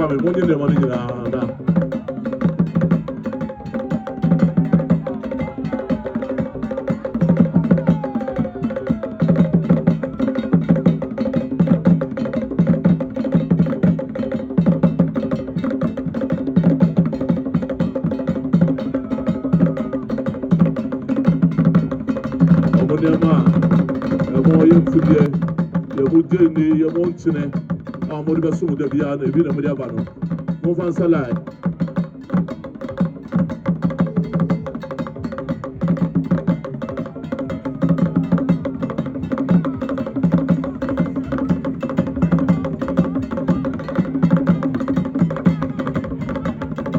kwa me mo ni money na Jenny, you won't see it. I'm going to assume that we are the winner with the banner. Move on, Salai.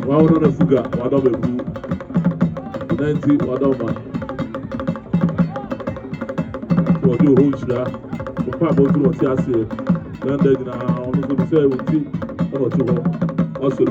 Wow, not a figure, what of a blue 90, what of man. What you hold that? Papa to what you say, and then I want to say, what you want, also